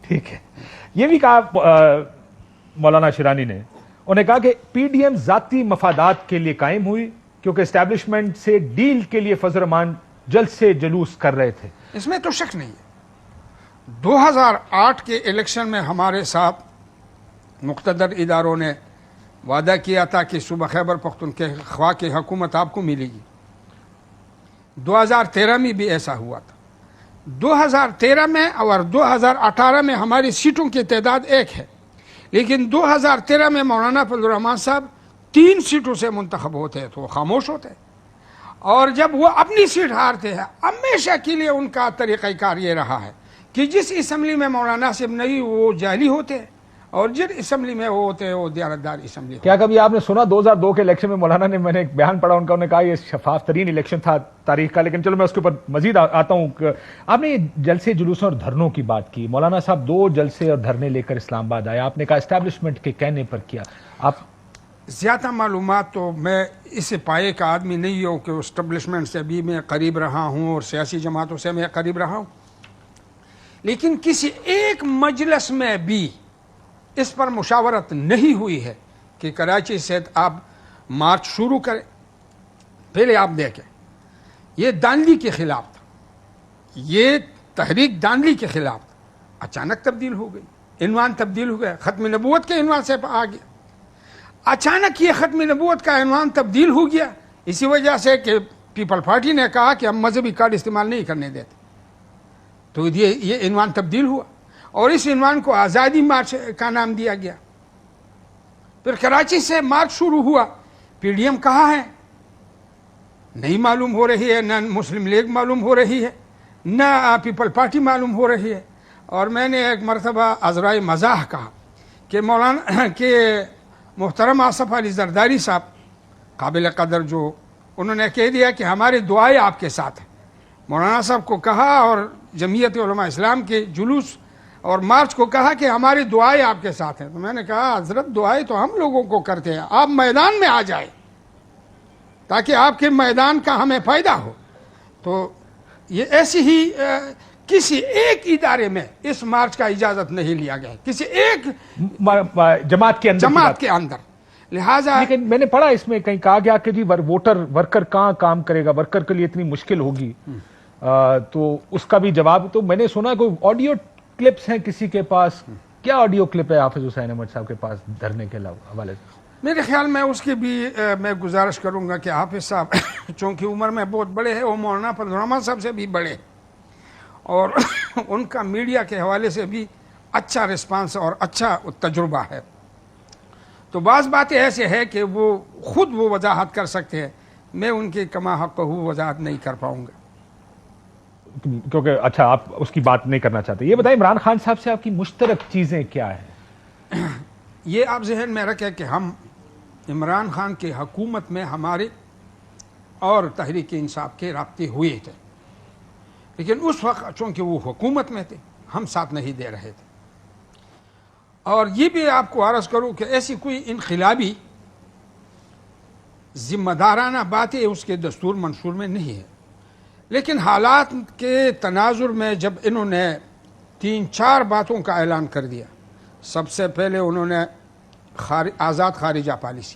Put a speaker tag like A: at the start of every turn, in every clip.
A: ٹھیک ہے. یہ بھی کہا مولانا شیرانی نے، انہوں نے کہا کہ پی ڈی ایم ذاتی مفادات کے لیے قائم ہوئی کیونکہ اسٹیبلشمنٹ سے ڈیل کے لیے فضل الرحمان جلد سے جلوس کر رہے تھے.
B: اس میں تو شک نہیں ہے. 2008 کے الیکشن میں ہمارے ساتھ مقتدر اداروں نے وعدہ کیا تھا کہ صوبہ خیبر پختونخوا کی حکومت آپ کو ملے گی. 2013 میں بھی ایسا ہوا تھا. 2013 میں اور 2018 میں ہماری سیٹوں کی تعداد ایک ہے، لیکن 2013 میں مولانا فضل الرحمان صاحب 3 سیٹوں سے منتخب ہوتے ہیں تو وہ خاموش ہوتے ہیں، اور جب وہ اپنی سیٹ ہارتے ہیں ہمیشہ کے لیے ان کا طریقہ کار یہ رہا ہے کہ جس اسمبلی میں مولانا صاحب نہیں وہ جعلی ہوتے ہیں، اور جن اسمبلی میں وہ ہوتے ہیں وہ دیانتدار اسمبلی.
A: کیا کبھی آپ نے سنا 2002 کے الیکشن میں مولانا نے، میں نے ایک بیان پڑھا ان کا، انہوں نے کہا یہ شفاف ترین الیکشن تھا تاریخ کا، لیکن چلو میں اس کے اوپر مزید آتا ہوں. آپ نے جلسے جلوسوں اور دھرنوں کی بات کی. مولانا صاحب 2 جلسے اور دھرنے لے کر اسلام آباد آئے، آپ نے کہا اسٹیبلشمنٹ کے کہنے پر کیا. آپ
B: زیادہ معلومات تو میں اس پائے کا آدمی نہیں ہوں کہ اسٹیبلشمنٹ سے بھی میں قریب رہا ہوں اور سیاسی جماعتوں سے میں قریب رہا ہوں، لیکن کسی ایک مجلس میں بھی اس پر مشاورت نہیں ہوئی ہے کہ کراچی سے آپ مارچ شروع کریں. پہلے آپ دیکھیں، یہ دانلی کے خلاف تھا، یہ تحریک دانلی کے خلاف تھا. اچانک تبدیل ہو گئی، عنوان تبدیل ہو گیا، ختم نبوت کے عنوان سے آ گیا. اچانک یہ ختم نبوت کا عنوان تبدیل ہو گیا اسی وجہ سے کہ پیپل پارٹی نے کہا کہ ہم مذہبی کارڈ استعمال نہیں کرنے دیتے، تو یہ عنوان تبدیل ہوا اور اس عنوان کو آزادی مارچ کا نام دیا گیا. پھر کراچی سے مارچ شروع ہوا. پی ڈی ایم کہاں ہے نہیں معلوم ہو رہی ہے، نہ مسلم لیگ معلوم ہو رہی ہے، نہ پیپل پارٹی معلوم ہو رہی ہے. اور میں نے ایک مرتبہ عذرائے مزاح کہا کہ مولانا کے محترم آصف علی زرداری صاحب قابل قدر، جو انہوں نے کہہ دیا کہ ہماری دعائیں آپ کے ساتھ ہیں. مولانا صاحب کو کہا اور جمعیت علماء اسلام کے جلوس اور مارچ کو کہا کہ ہماری دعائیں آپ کے ساتھ ہیں. تو میں نے کہا حضرت دعائیں تو ہم لوگوں کو کرتے ہیں، آپ میدان میں آ جائیں تاکہ آپ کے میدان کا ہمیں فائدہ ہو. تو یہ ایسی ہی کسی ایک ادارے میں اس مارچ کا اجازت نہیں لیا گیا، کسی ایک
A: جماعت کے اندر.
B: لہٰذا
A: لیکن میں نے پڑھا اس میں کہیں کہا گیا کہ جی ورکر کہاں کام کرے گا، ورکر کے لیے اتنی مشکل ہوگی. تو اس کا بھی جواب، تو میں نے سنا کوئی آڈیو کلپس ہیں کسی کے پاس، کیا آڈیو کلپ ہے حافظ حسین احمد صاحب کے پاس دھرنے کے حوالے سے؟
B: میرے خیال میں اس کی بھی میں گزارش کروں گا کہ حافظ صاحب چونکہ عمر میں بہت بڑے ہیں، وہ مولانا فضل الرحمان صاحب سے بھی بڑے، اور ان کا میڈیا کے حوالے سے بھی اچھا رسپانس اور اچھا تجربہ ہے. تو بعض باتیں ایسے ہیں کہ وہ خود وہ وضاحت کر سکتے ہیں، میں ان کی کما حق وضاحت نہیں کر پاؤں گا
A: کیونکہ اچھا آپ اس کی بات نہیں کرنا چاہتے. یہ بتائیں عمران خان صاحب سے آپ کی مشترک چیزیں کیا ہیں؟
B: یہ آپ ذہن میں رکھیں کہ ہم عمران خان کی حکومت میں ہمارے اور تحریک انصاف کے رابطے ہوئے تھے، لیکن اس وقت چونکہ وہ حکومت میں تھے ہم ساتھ نہیں دے رہے تھے. اور یہ بھی آپ کو عرض کروں کہ ایسی کوئی انقلابی ذمہ دارانہ باتیں اس کے دستور منشور میں نہیں ہے، لیکن حالات کے تناظر میں جب انہوں نے 3-4 باتوں کا اعلان کر دیا. سب سے پہلے انہوں نے آزاد خارجہ پالیسی.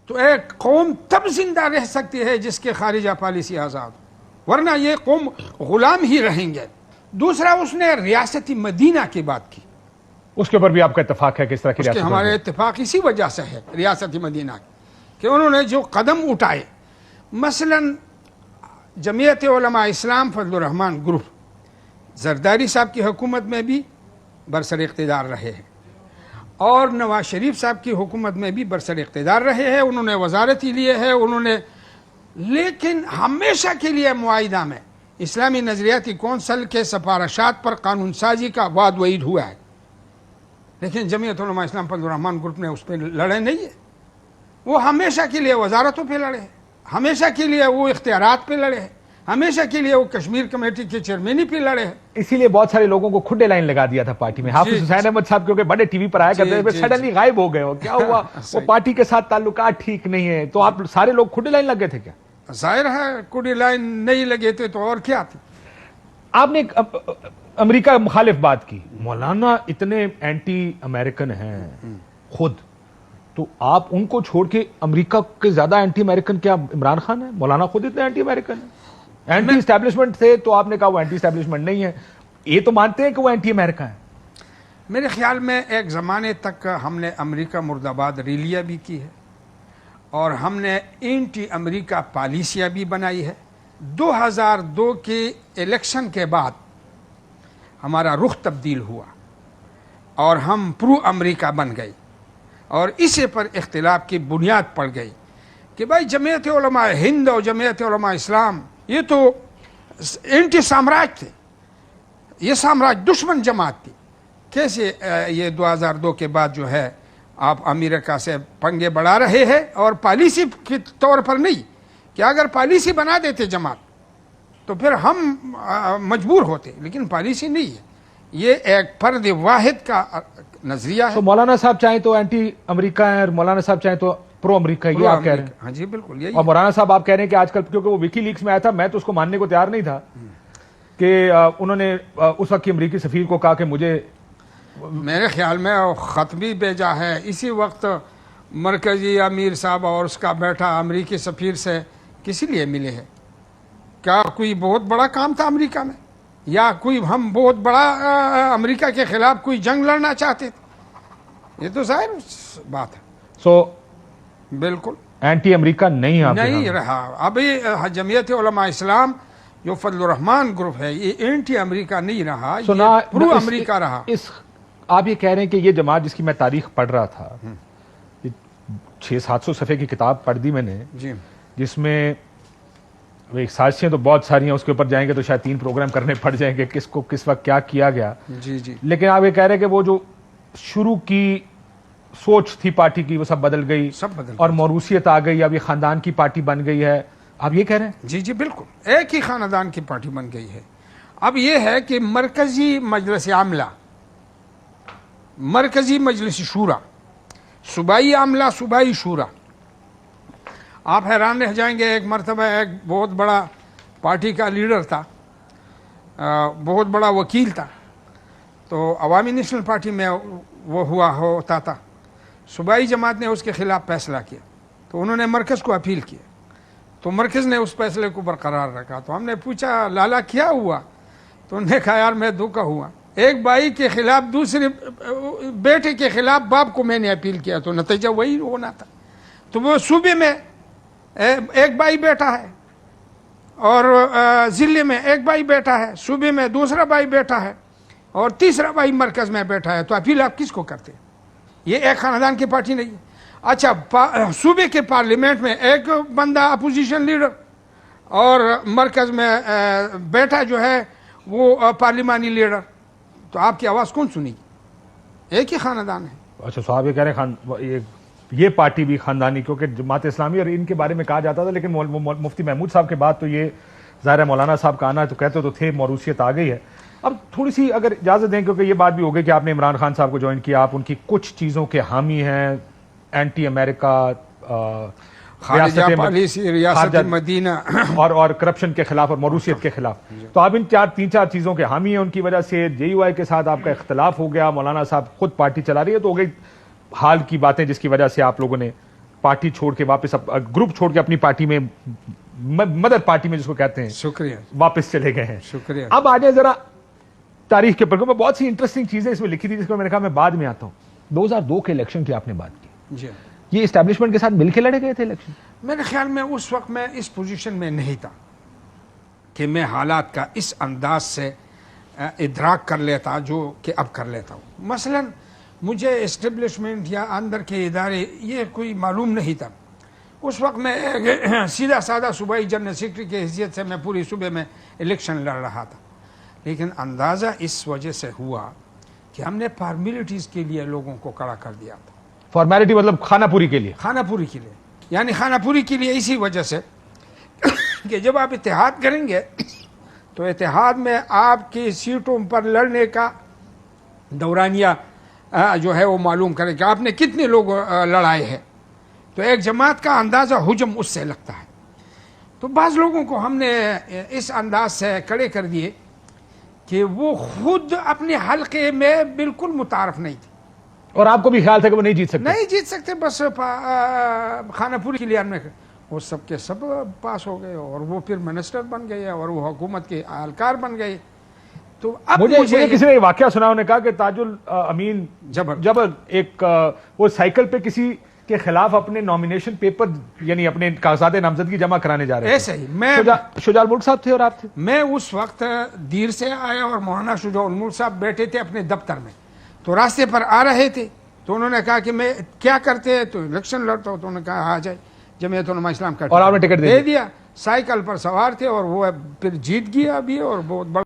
B: تو ایک قوم تب زندہ رہ سکتی ہے جس کے خارجہ پالیسی آزاد ہو، ورنہ یہ قوم غلام ہی رہیں گے. دوسرا اس نے ریاستی مدینہ کی بات کی،
A: اس کے اوپر بھی آپ کا اتفاق ہے کس طرح کی ریاست؟
B: ہمارے اتفاق اسی وجہ سے ہے ریاستی مدینہ کی کہ انہوں نے جو قدم اٹھائے، مثلا جمعیت علماء اسلام فضل الرحمان گروپ زرداری صاحب کی حکومت میں بھی برسر اقتدار رہے ہیں اور نواز شریف صاحب کی حکومت میں بھی برسر اقتدار رہے ہیں. انہوں نے وزارتی لیے ہے، انہوں نے، لیکن ہمیشہ کے لیے معاہدہ میں اسلامی نظریاتی کونسل کے سفارشات پر قانون سازی کا وعد وعید ہوا ہے، لیکن جمعیت علماء اسلام فضل الرحمان گروپ نے اس پہ لڑے نہیں ہے. وہ ہمیشہ کے لیے وزارتوں پہ لڑے ہیں، ہمیشہ کے لیے وہ اختیارات پہ لڑے ہیں، ہمیشہ کے لیے وہ کشمیر کمیٹی کے چیئرمینی پہ لڑے ہیں.
A: اسی لیے بہت سارے لوگوں کو کھڈے لائن لگا دیا تھا پارٹی میں. حافظ حسین احمد صاحب کیونکہ بڑے ٹی وی پر آیا کرتے تھے، سڈنلی غائب ہو گئے ہو، کیا ہوا؟ وہ پارٹی کے ساتھ تعلقات ٹھیک نہیں ہے، تو آپ سارے لوگ کھڈے لائن لگ گئے تھے کیا؟
B: ظاہر ہے کھڈے لائن نہیں لگے تھے تو اور کیا تھی.
A: آپ نے امریکہ مخالف بات کی. مولانا اتنے اینٹی امریکن ہیں خود, تو آپ ان کو چھوڑ کے امریکہ کے زیادہ اینٹی امریکن کیا عمران خان ہے؟ مولانا خود اتنے اینٹی امریکن ہیں. اینٹی اسٹیبلشمنٹ تھے تو آپ نے کہا وہ اینٹی اسٹیبلشمنٹ نہیں ہے, یہ تو مانتے ہیں کہ وہ اینٹی امریکہ ہیں.
B: میرے خیال میں ایک زمانے تک ہم نے امریکہ مرد آباد ریلیاں بھی کی ہے اور ہم نے اینٹی امریکہ پالیسیاں بھی بنائی ہے. 2002 کے الیکشن کے بعد ہمارا رخ تبدیل ہوا اور ہم پرو امریکہ بن گئی, اور اسے پر اختلاف کی بنیاد پڑ گئی کہ بھائی جمعیت علماء ہند اور جمعیت علماء اسلام یہ تو اینٹی سامراج تھے, یہ سامراج دشمن جماعت تھی. کیسے یہ 2002 کے بعد جو ہے آپ امریکہ سے پنگے بڑھا رہے ہیں, اور پالیسی کے طور پر نہیں کہ اگر پالیسی بنا دیتے جماعت تو پھر ہم مجبور ہوتے, لیکن پالیسی نہیں ہے, یہ ایک فرد واحد کا نظریہ ہے.
A: تو مولانا صاحب چاہیں تو اینٹی امریکہ ہیں اور مولانا صاحب چاہیں تو پرو امریکہ, یہ آپ کہہ رہے ہیں؟
B: ہاں جی بالکل یہی.
A: اور مولانا صاحب آپ کہہ رہے ہیں کہ آج کل, کیونکہ وہ وکی لیکس میں آیا تھا, میں تو اس کو ماننے کو تیار نہیں تھا کہ انہوں نے اس وقت کی امریکی سفیر کو کہا کہ مجھے,
B: میرے خیال میں خط بھی بھیجا ہے اسی وقت مرکزی امیر صاحب اور اس کا بیٹا امریکی سفیر سے کسی لیے ملے ہیں؟ کیا کوئی بہت بڑا کام تھا امریکہ میں, یا کوئی ہم بہت بڑا امریکہ کے خلاف کوئی جنگ لڑنا چاہتے تھے؟ یہ تو ظاہر بات ہے.
A: سو
B: بالکل
A: اینٹی امریکہ نہیں آپ
B: نہیں رہا. ابھی جمعیت علماء اسلام جو فضل الرحمان گروپ ہے یہ اینٹی امریکہ نہیں رہا, یہ پرو امریکہ رہا.
A: آپ یہ کہہ رہے ہیں کہ یہ جماعت جس کی میں تاریخ پڑھ رہا تھا, 600-700 صفحے کی کتاب پڑھ دی میں نے,
B: جی
A: جس میں ایک سازشیں تو بہت ساری ہیں, اس کے اوپر جائیں گے تو شاید 3 پروگرام کرنے پڑ جائیں گے کس کو کس وقت کیا کیا گیا.
B: جی جی.
A: لیکن آپ یہ کہہ رہے ہیں کہ وہ جو شروع کی سوچ تھی پارٹی کی وہ سب بدل گئی, اور موروثیت آ گئی, اب یہ خاندان کی پارٹی بن گئی ہے, آپ یہ کہہ رہے ہیں؟
B: جی جی بالکل ایک ہی خاندان کی پارٹی بن گئی ہے. اب یہ ہے کہ مرکزی مجلس عاملہ, مرکزی مجلس شورا, صوبائی عاملہ, صوبائی شورا, آپ حیران رہ جائیں گے. ایک مرتبہ ایک بہت بڑا پارٹی کا لیڈر تھا, بہت بڑا وکیل تھا, تو عوامی نیشنل پارٹی میں وہ ہوتا تھا. صوبائی جماعت نے اس کے خلاف فیصلہ کیا تو انہوں نے مرکز کو اپیل کیا, تو مرکز نے اس فیصلے کو برقرار رکھا. تو ہم نے پوچھا لالا کیا ہوا, تو انہوں نے کہا یار میں دھوکا ہوا, ایک بھائی کے خلاف دوسرے بیٹے کے خلاف باپ کو میں نے اپیل کیا تو نتیجہ وہی ہونا تھا. تو وہ صوبے میں ایک بھائی بیٹا ہے اور ضلع میں ایک بھائی بیٹا ہے, صوبے میں دوسرا بھائی بیٹا ہے اور تیسرا بھائی مرکز میں بیٹھا ہے, تو اپیل آپ کس کو کرتے؟ یہ ایک خاندان کی پارٹی نہیں ہے. اچھا صوبے کے پارلیمنٹ میں ایک بندہ اپوزیشن لیڈر اور مرکز میں بیٹا جو ہے وہ پارلیمانی لیڈر, تو آپ کی آواز کون سنی؟ ایک ہی خاندان ہے.
A: اچھا صاحب یہ کہہ رہے ہیں یہ پارٹی بھی خاندانی, کیونکہ جماعت اسلامی اور ان کے بارے میں کہا جاتا تھا, لیکن مفتی محمود صاحب کے بعد تو یہ ظاہر ہے مولانا صاحب کا آنا ہے تو کہتے تو تھے موروثیت آ گئی ہے. اب تھوڑی سی اگر اجازت دیں, کیونکہ یہ بات بھی ہو گئی کہ آپ نے عمران خان صاحب کو جوائن کیا, آپ ان کی کچھ چیزوں کے حامی ہیں, اینٹی امریکہ,
B: خارجہ پالیسی, ریاست مدینہ
A: اور کرپشن کے خلاف اور موروثیت کے خلاف, تو آپ ان 3-4 چیزوں کے حامی ہیں. ان کی وجہ سے JUI کے ساتھ آپ کا اختلاف ہو گیا, مولانا صاحب خود پارٹی چلا رہی ہے, تو ہو گئی حال کی باتیں جس کی وجہ سے آپ لوگوں نے پارٹی چھوڑ کے واپس گروپ چھوڑ کے اپنی پارٹی میں, مدر پارٹی میں جس کو کہتے ہیں,
B: شکریہ,
A: واپس چلے گئے ہیں.
B: شکریہ.
A: اب آ جائیں ذرا تاریخ کے اوپر, بہت سی انٹرسٹنگ چیزیں اس میں لکھی تھی جس کو میں نے کہا میں بعد میں آتا ہوں. 2002 کے الیکشن کی آپ نے بات کی,
B: جی
A: یہ اسٹیبلشمنٹ کے ساتھ مل کے لڑے گئے تھے الیکشن؟
B: میرے خیال میں اس وقت میں اس پوزیشن میں نہیں تھا کہ میں حالات کا اس انداز سے ادراک کر لیتا جو کہ اب کر لیتا ہوں. مثلا مجھے اسٹیبلشمنٹ یا اندر کے ادارے یہ کوئی معلوم نہیں تھا. اس وقت میں سیدھا سادہ صوبائی جنرل سیکرٹری کی حیثیت سے میں پوری صوبے میں الیکشن لڑ رہا تھا, لیکن اندازہ اس وجہ سے ہوا کہ ہم نے فارمیلٹیز کے لیے لوگوں کو کھڑا کر دیا تھا.
A: فارمیلٹی مطلب خانہ پوری کے لیے؟
B: خانہ پوری کے لیے, یعنی خانہ پوری کے لیے اسی وجہ سے کہ جب آپ اتحاد کریں گے تو اتحاد میں آپ کی سیٹوں پر لڑنے کا دورانیہ جو ہے وہ معلوم کرے کہ آپ نے کتنے لوگ لڑائے ہیں, تو ایک جماعت کا اندازہ حجم اس سے لگتا ہے. تو بعض لوگوں کو ہم نے اس انداز سے کھڑے کر دیے کہ وہ خود اپنے حلقے میں بالکل متعارف نہیں تھے.
A: اور آپ کو بھی خیال تھا کہ وہ نہیں جیت سکتے؟
B: نہیں جیت سکتے, بس خانہ پوری کلیان میں وہ سب کے سب پاس ہو گئے اور وہ پھر منسٹر بن گئے اور وہ حکومت کے اہلکار بن گئے. تو اب
A: مجھے کسی نے یہ واقعہ سنا, انہوں نے کہا کہ تاج الامین جب ایک وہ سائیکل پہ کسی کے خلاف اپنے نامینیشن پیپر یعنی اپنے کاغذات نامزدگی جمع کرانے جا رہے تھے.
B: ایسے ہی میں
A: شجاع الملک صاحب تھے اور آپ تھے.
B: میں اس وقت دیر سے آیا اور مولانا شجاع الملک صاحب بیٹھے تھے اپنے دفتر میں, تو راستے پر آ رہے تھے, تو انہوں نے کہا کہ میں کیا کرتے, تو الیکشن لڑتا ہوں. تو انہوں نے کہا آ جائے جمعیت علماء اسلام کا,
A: اور آپ نے ٹکٹ دے
B: دیا. سائیکل پر سوار تھے اور وہ پھر جیت گیا بھی اور بہت بڑا